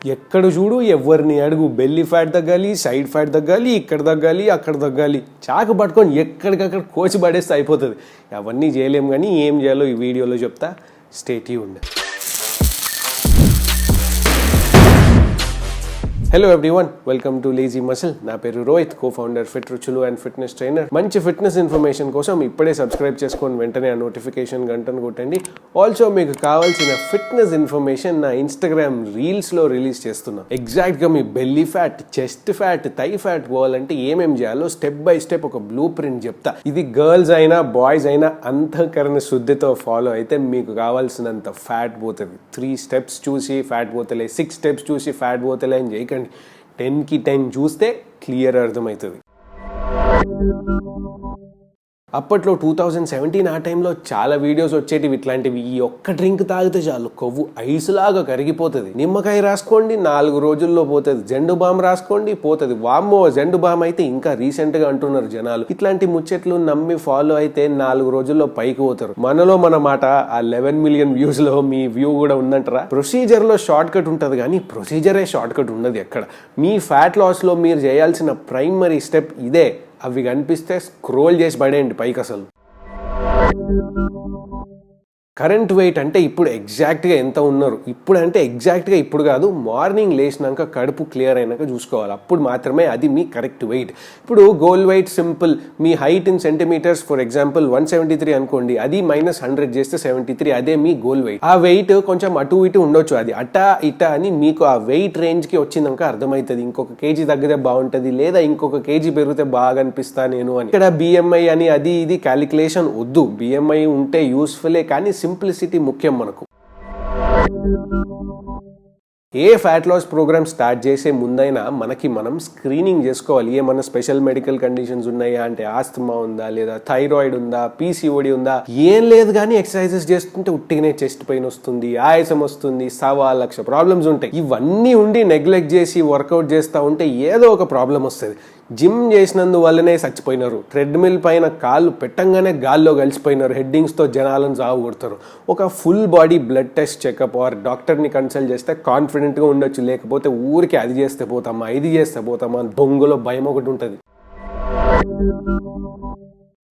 ఎక్కడ చూడు ఎవరిని అడుగు బెల్లీ ఫ్యాట్ తగ్గాలి, సైడ్ ఫ్యాట్ తగ్గాలి, ఇక్కడ తగ్గాలి, అక్కడ తగ్గాలి, చాకు పట్టుకొని ఎక్కడికక్కడ కోచి పడేస్తే అయిపోతుంది. అవన్నీ చేయలేము, కానీ ఏం చేయాలో ఈ వీడియోలో చెప్తా. Stay tuned. Hello everyone, welcome to lazy muscle. నా పేరు రోహిత్, కో-ఫౌండర్ ఫిట్ రుచులు అండ్ ఫిట్నెస్ ట్రైనర్. మంచి ఫిట్నెస్ ఇన్ఫర్మేషన్ కోసం ఇప్పుడే సబ్స్క్రైబ్ చేసుకొని వెంటనే ఆ నోటిఫికేషన్ గంటను కొట్టండి. ఆల్సో మీకు కావాల్సిన ఫిట్నెస్ ఇన్ఫర్మేషన్ నా ఇన్స్టాగ్రామ్ రీల్స్లో రిలీజ్ చేస్తున్నాం. ఎగ్జాక్ట్గా మీ belly fat, chest fat, thigh fat పోవాలంటే ఏమేం చేయాలో స్టెప్ బై స్టెప్ ఒక బ్లూ ప్రింట్ చెప్తా. ఇది గర్ల్స్ అయినా బాయ్స్ అయినా అంతఃకరణ శుద్ధితో ఫాలో అయితే మీకు కావాల్సినంత ఫ్యాట్ పోతుంది. 3 స్టెప్స్ చూసి ఫ్యాట్ పోతలే, 6 స్టెప్స్ చూసి ఫ్యాట్ పోతలే అని చేయకండి. 10కి 10 చూస్తే క్లియర్ అర్థమవుతుంది. అప్పట్లో 2017 ఆ టైంలో చాలా వీడియోస్ వచ్చేటివి ఇట్లాంటివి. ఈ ఒక్క డ్రింక్ తాగితే చాలు కొవ్వు ఐసులాగా కరిగిపోతుంది. నిమ్మకాయ రాసుకోండి 4 రోజుల్లో పోతుంది. జెండు బామ్ రాసుకోండి పోతుంది. వామ్మో, జెండు బామ్ అయితే ఇంకా రీసెంట్గా అంటున్నారు జనాలు. ఇట్లాంటి ముచ్చట్లు నమ్మి ఫాలో అయితే 4 రోజుల్లో పైకి పోతారు. మనలో మన మాట. ఆ 11 మిలియన్ వ్యూస్ లో మీ వ్యూ కూడా ఉందంటారా? ప్రొసీజర్ లో షార్ట్ కట్ ఉంటుంది, కానీ ప్రొసీజరే షార్ట్ కట్ ఉండదు ఎక్కడ. మీ ఫ్యాట్ లాస్ లో మీరు చేయాల్సిన ప్రైమరీ స్టెప్ ఇదే. అవి కనిపిస్తే స్క్రోల్ చేసి పడేయండి పైకి. అసలు కరెంట్ వెయిట్ అంటే ఇప్పుడు ఎగ్జాక్ట్గా ఎంత ఉన్నారు, ఇప్పుడు అంటే ఎగ్జాక్ట్గా ఇప్పుడు కాదు, మార్నింగ్ లేచినాక కడుపు క్లియర్ అయినాక చూసుకోవాలి. అప్పుడు మాత్రమే అది మీ కరెక్ట్ వెయిట్. ఇప్పుడు గోల్ వెయిట్ సింపుల్. మీ height in centimeters for example 173 అనుకోండి, అది -100 చేస్తే 73, అదే మీ గోల్ వెయిట్. ఆ వెయిట్ కొంచెం అటు ఇటు ఉండొచ్చు, అది అటా ఇటా అని మీకు ఆ వెయిట్ రేంజ్కి వచ్చినాక అర్థమవుతుంది. ఇంకొక కేజీ తగ్గితే బాగుంటుంది, లేదా ఇంకొక కేజీ పెరిగితే బాగా అనిపిస్తా నేను అని. ఇక్కడ బిఎంఐ అని అది ఇది క్యాలిక్యులేషన్ వద్దు. బిఎంఐ ఉంటే యూస్ఫుల్లే, కానీ సింప్లిసిటీ ముఖ్యం మనకు. ఏ ఫ్యాట్ లాస్ ప్రోగ్రామ్ స్టార్ట్ చేసే ముందైనా మనకి మనం స్క్రీనింగ్ చేసుకోవాలి. ఏమన్నా స్పెషల్ మెడికల్ కండిషన్స్ ఉన్నాయా అంటే, ఆస్తమా ఉందా, లేదా థైరాయిడ్ ఉందా, పీసీఓడి ఉందా, ఏం లేదు కానీ ఎక్సర్సైజెస్ చేస్తుంటే ఉట్టిగానే చెస్ట్ పెయిన్ వస్తుంది, ఆయాసం వస్తుంది, 1,00,000 ప్రాబ్లమ్స్ ఉంటాయి. ఇవన్నీ ఉండి నెగ్లెక్ట్ చేసి వర్కౌట్ చేస్తూ ఉంటే ఏదో ఒక ప్రాబ్లం వస్తుంది. జిమ్ చేసినందువల్లనే చచ్చిపోయినారు, ట్రెడ్మిల్ పైన కాళ్ళు పెట్టంగానే గాల్లో కలిసిపోయినారు, హెడ్డింగ్స్తో జనాలను సాగు కొడతారు. ఒక full body blood test checkup or డాక్టర్ని కన్సల్ట్ చేస్తే కాన్ఫిడెంట్గా ఉండొచ్చు. లేకపోతే ఊరికి అది చేస్తే పోతామా, ఇది చేస్తే పోతామా అని బొంగులో భయం ఒకటి ఉంటుంది.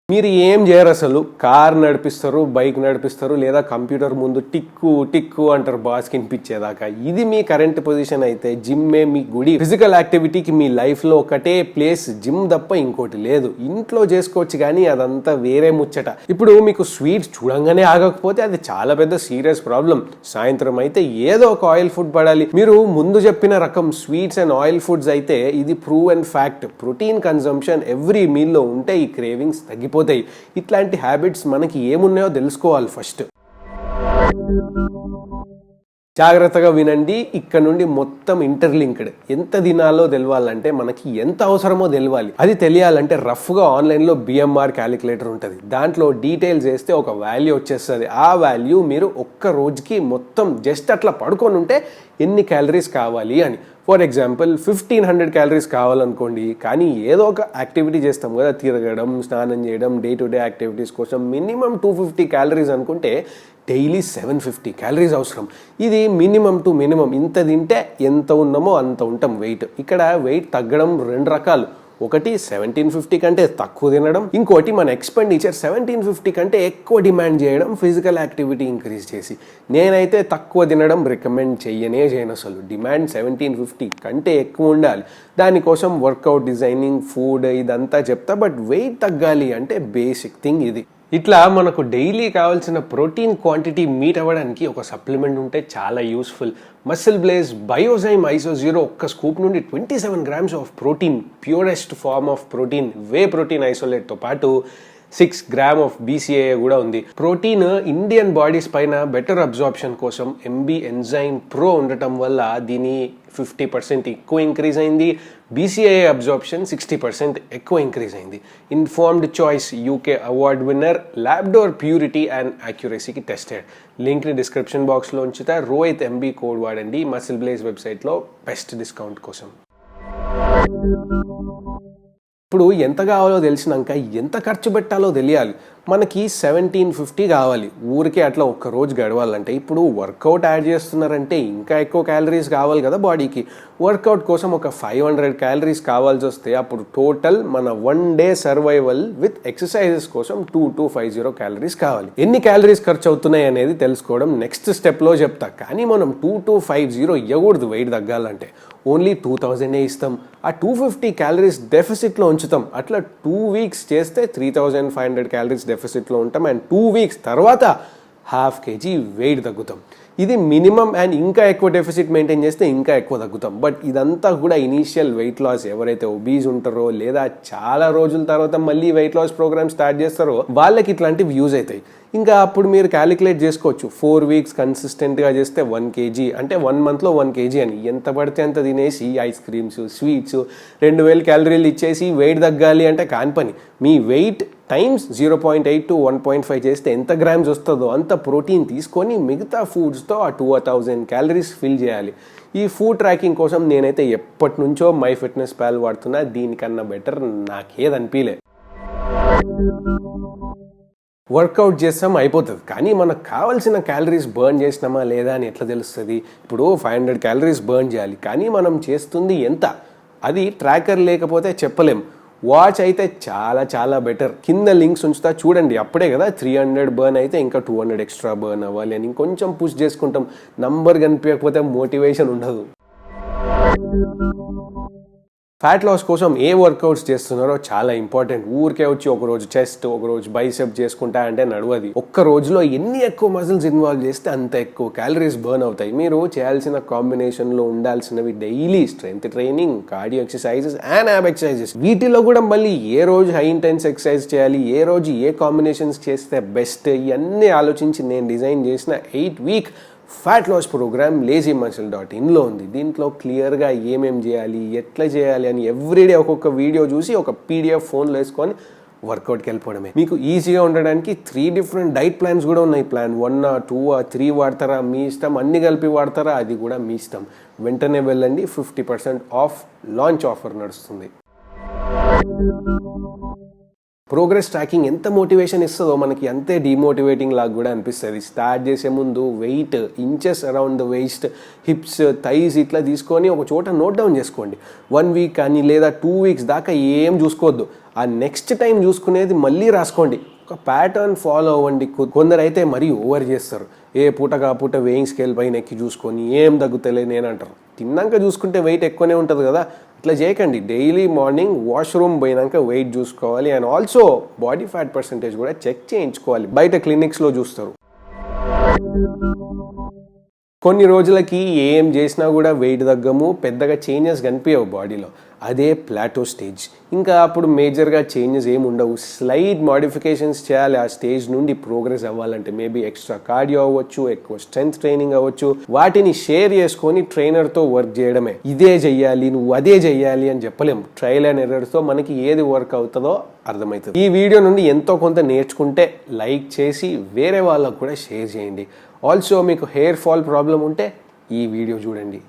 మీరు ఏం చేయరు, అసలు కార్ నడిపిస్తారు, బైక్ నడిపిస్తారు, లేదా కంప్యూటర్ ముందు టిక్కు టిక్కు అంటారు బాస్ కినిపించేదాకా. ఇది మీ కరెంట్ పొజిషన్ అయితే జిమ్మే మీ గుడి. ఫిజికల్ యాక్టివిటీకి మీ లైఫ్లో ఒకటే ప్లేస్ జిమ్ తప్ప ఇంకోటి లేదు. ఇంట్లో చేసుకోవచ్చు, కానీ అదంతా వేరే ముచ్చట. ఇప్పుడు మీకు స్వీట్స్ చూడంగానే ఆగకపోతే అది చాలా పెద్ద సీరియస్ ప్రాబ్లం. సాయంత్రం అయితే ఏదో ఒక ఆయిల్ ఫుడ్ పడాలి. మీరు ముందు చెప్పిన రకం స్వీట్స్ అండ్ ఆయిల్ ఫుడ్స్ అయితే ఇది prove and fact. Protein consumption every మీల్లో ఉంటే ఈ క్రేవింగ్స్ తగ్గిపోతాయి. ఇట్లాంటి హ్యాబిట్స్ మనకి ఏమున్నాయో తెలుసుకోవాలి ఫస్ట్. జాగ్రత్తగా వినండి, ఇక్కడ నుండి మొత్తం ఇంటర్లింక్డ్. ఎంత తినాలో తెలవాలంటే మనకి ఎంత అవసరమో తెలవాలి. అది తెలియాలంటే రఫ్గా ఆన్లైన్లో బిఎంఆర్ క్యాలిక్యులేటర్ ఉంటుంది. దాంట్లో డీటెయిల్స్ వేస్తే ఒక వాల్యూ వచ్చేస్తుంది. ఆ వాల్యూ మీరు ఒక్క రోజుకి మొత్తం జస్ట్ అట్లా పడుకొని ఉంటే ఎన్ని క్యాలరీస్ కావాలి అని. ఫర్ ఎగ్జాంపుల్ 1500 క్యాలరీస్ కావాలనుకోండి, కానీ ఏదో ఒక యాక్టివిటీ చేస్తాం కదా, తిరగడం, స్నానం చేయడం, డే టు డే యాక్టివిటీస్ కోసం మినిమం 250 క్యాలరీస్ అనుకుంటే డైలీ 750 క్యాలరీస్ అవసరం. ఇది మినిమం టు మినిమం. ఇంత తింటే ఎంత ఉన్నామో అంత ఉంటాం వెయిట్. ఇక్కడ వెయిట్ తగ్గడం 2 రకాలు. ఒకటి 1750 కంటే తక్కువ తినడం, ఇంకోటి మన ఎక్స్పెండిచర్ 1750 కంటే ఎక్కువ డిమాండ్ చేయడం ఫిజికల్ యాక్టివిటీ ఇంక్రీజ్ చేసి. నేనైతే తక్కువ తినడం రికమెండ్ చేయను అసలు. డిమాండ్ 1750 కంటే ఎక్కువ ఉండాలి. దానికోసం వర్కౌట్, డిజైనింగ్, ఫుడ్ ఇదంతా చెప్తా. బట్ వెయిట్ తగ్గాలి అంటే బేసిక్ థింగ్ ఇది. ఇట్లా మనకు డైలీ కావాల్సిన ప్రోటీన్ క్వాంటిటీ మీట్ అవ్వడానికి ఒక సప్లిమెంట్ ఉంటే చాలా useful. MuscleBlaze Biozyme Iso Zero ఒక్క స్కూప్ నుండి 27 grams of protein, purest form of protein, whey protein ఐసోలేట్తో పాటు 6 grams ఆఫ్ BCAA కూడా ఉంది. ప్రోటీన్ ఇండియన్ బాడీస్ పైన బెటర్ అబ్జార్ప్షన్ కోసం MB ఎంజైమ్ ప్రో ఉండటం వల్ల దీని 50% ఎక్కువ ఇంక్రీజ్ అయింది. BCAA అబ్జార్ప్షన్ 60% ఎక్కువ ఇంక్రీజ్ అయింది. Informed choice UK award winner, Labdoor purity and యాక్యురసీకి టెస్టెడ్. లింక్ని డిస్క్రిప్షన్ బాక్స్లో ఉంచుతా. ROHITHMB కోడ్ వాడండి MuscleBlaze వెబ్సైట్లో బెస్ట్ డిస్కౌంట్ కోసం. ఇప్పుడు ఎంత కావాలో తెలిసినాక ఎంత ఖర్చు పెట్టాలో తెలియాలి. మనకి 1750 కావాలి ఊరికే అట్లా ఒక్క రోజు గడవాలంటే. ఇప్పుడు వర్కౌట్ యాడ్ చేస్తున్నారంటే ఇంకా ఎక్కువ క్యాలరీస్ కావాలి కదా బాడీకి. వర్కౌట్ కోసం ఒక 500 క్యాలరీస్ కావాల్సి వస్తే అప్పుడు టోటల్ మన 1 డే సర్వైవల్ విత్ ఎక్సర్సైజెస్ కోసం 2250 క్యాలరీస్ కావాలి. ఎన్ని క్యాలరీస్ ఖర్చు అవుతున్నాయి అనేది తెలుసుకోవడం నెక్స్ట్ స్టెప్లో చెప్తా. కానీ మనం 2250 ఇవ్వకూడదు వెయిట్ తగ్గాలంటే. ఓన్లీ 2000 ఇస్తాం. ఆ 250 క్యాలరీస్ డెఫిసిట్లో ఉంచుతాం. అట్లా 2 వీక్స్ చేస్తే 3500 క్యాలరీస్ డెఫిసిట్లో ఉంటాం. అండ్ 2 వీక్స్ తర్వాత 1/2 kg వెయిట్ తగ్గుతాం. ఇది మినిమం. అండ్ ఇంకా ఎక్కువ డెఫిసిట్ మెయింటైన్ చేస్తే ఇంకా ఎక్కువ తగ్గుతాం. బట్ ఇదంతా కూడా ఇనీషియల్ వెయిట్ లాస్. ఎవరైతే ఒబీస్ ఉంటారో లేదా చాలా రోజుల తర్వాత మళ్ళీ వెయిట్ లాస్ ప్రోగ్రామ్ స్టార్ట్ చేస్తారో వాళ్ళకి ఇట్లాంటివి యూజ్ అవుతాయి. ఇంకా అప్పుడు మీరు క్యాలిక్యులేట్ చేసుకోవచ్చు. 4 వీక్స్ కన్సిస్టెంట్గా చేస్తే 1 kg అంటే 1 monthలో 1 kg అని. ఎంత పడితే అంత తినేసి ఐస్ క్రీమ్స్, స్వీట్స్ 2000 క్యాలరీలు ఇచ్చేసి వెయిట్ తగ్గాలి అంటే కాని పని. మీ వెయిట్ టైమ్స్ 0.8 to 1.5 చేస్తే ఎంత గ్రామ్స్ వస్తుందో అంత ప్రోటీన్ తీసుకొని మిగతా ఫుడ్స్తో ఆ 2000 క్యాలరీస్ ఫిల్ చేయాలి. ఈ ఫుడ్ ట్రాకింగ్ కోసం నేనైతే ఎప్పటి నుంచో MyFitnessPal వాడుతున్నా. దీనికన్నా బెటర్ నాకేది అనిపించలే. వర్కౌట్ చేస్తాం అయిపోతుంది, కానీ మనకు కావాల్సిన క్యాలరీస్ బర్న్ చేసినామా లేదా అని ఎట్లా తెలుస్తుంది? ఇప్పుడు 500 క్యాలరీస్ బర్న్ చేయాలి, కానీ మనం చేస్తుంది ఎంత? అది ట్రాకర్ లేకపోతే చెప్పలేం. వాచ్ అయితే చాలా చాలా బెటర్. కింద లింక్స్ ఉంచుతా చూడండి. అప్పుడే కదా 300 బర్న్ అయితే ఇంకా 200 ఎక్స్ట్రా బర్న్ అవ్వాలి అని ఇంకొంచెం పుష్ చేసుకుంటాం. నంబర్ కనిపించకపోతే మోటివేషన్ ఉండదు. ఫ్యాట్ లాస్ కోసం ఏ వర్కౌట్స్ చేస్తున్నారో చాలా ఇంపార్టెంట్. ఊరికే వచ్చి ఒకరోజు చెస్ట్, ఒకరోజు బైసెప్ చేసుకుంటా అంటే నడవది. ఒక్క రోజులో ఎన్ని ఎక్కువ మజిల్స్ ఇన్వాల్వ్ చేస్తే అంత ఎక్కువ క్యాలరీస్ బర్న్ అవుతాయి. మీరు చేయాల్సిన కాంబినేషన్లో ఉండాల్సినవి daily strength training, cardio exercises and ab exercises. వీటిలో కూడా మళ్ళీ ఏ రోజు హై ఇంటెన్స్ ఎక్సర్సైజ్ చేయాలి, ఏ రోజు ఏ కాంబినేషన్స్ చేస్తే బెస్ట్, ఇవన్నీ ఆలోచించి నేను డిజైన్ చేసిన 8-week fat loss programme lazymuscle.in ఉంది. దీంట్లో క్లియర్గా ఏమేం చేయాలి, ఎట్లా చేయాలి అని ఎవ్రీడే ఒక్కొక్క వీడియో చూసి ఒక PDF ఫోన్లో వేసుకొని వర్కౌట్కి వెళ్ళిపోవడమే. మీకు ఈజీగా ఉండడానికి 3 డిఫరెంట్ డైట్ ప్లాన్స్ కూడా ఉన్నాయి. ప్లాన్ 1, 2, 3 వాడతారా మీ ఇష్టం, అన్ని కలిపి వాడతారా అది కూడా మీ ఇష్టం. వెంటనే వెళ్ళండి. 50% ఆఫ్ లాంచ్ ఆఫర్ నడుస్తుంది. ప్రోగ్రెస్ ట్రాకింగ్ ఎంత మోటివేషన్ ఇస్తుందో మనకి అంతే డిమోటివేటింగ్ లాగా కూడా అనిపిస్తుంది. స్టార్ట్ చేసే ముందు weight, inches around the waist, hips, thighs ఇట్లా తీసుకొని ఒక చోట నోట్ డౌన్ చేసుకోండి. 1 వీక్ కానీ లేదా 2 వీక్స్ దాకా ఏం చూసుకోవద్దు. ఆ నెక్స్ట్ టైం చూసుకునేది మళ్ళీ రాసుకోండి. ఒక ప్యాటర్న్ ఫాలో అవ్వండి. కొందరైతే మరీ ఓవర్ చేస్తారు. ఏ పూటగా పూట వేయింగ్ స్కేల్ పైన ఎక్కి చూసుకొని ఏం తగ్గుతలే నేనంటారు. తిన్నాక చూసుకుంటే వెయిట్ ఎక్కువనే ఉంటుంది కదా. ఇట్లా చేయకండి. డైలీ మార్నింగ్ వాష్రూమ్ పోయినాక వెయిట్ చూసుకోవాలి. And also body fat percentage కూడా చెక్ చేయించుకోవాలి. బయట క్లినిక్స్లో చూస్తారు. కొన్ని రోజులకి ఏం చేసినా కూడా వెయిట్ తగ్గము, పెద్దగా చేంజెస్ కనిపించవు బాడీలో. అదే ప్లాటో స్టేజ్. ఇంకా అప్పుడు మేజర్గా చేంజెస్ ఏమి ఉండవు. స్లైట్ మోడిఫికేషన్స్ చేయాలి ఆ స్టేజ్ నుండి ప్రోగ్రెస్ అవ్వాలంటే. మేబీ ఎక్స్ట్రా కార్డియో అవ్వచ్చు, ఎక్కువ స్ట్రెంత్ ట్రైనింగ్ అవ్వచ్చు. వాటిని షేర్ చేసుకొని ట్రైనర్తో వర్క్ చేయడమే. ఇదే చెయ్యాలి, నువ్వు అదే చెయ్యాలి అని చెప్పలేము. ట్రయల్ అండ్ ఎర్రర్స్తో మనకి ఏది వర్క్ అవుతుందో అర్థమవుతుంది. ఈ వీడియో నుండి ఎంతో కొంత నేర్చుకుంటే లైక్ చేసి వేరే వాళ్ళకు కూడా షేర్ చేయండి. ఆల్సో మీకు హెయిర్ ఫాల్ ప్రాబ్లం ఉంటే ఈ వీడియో చూడండి.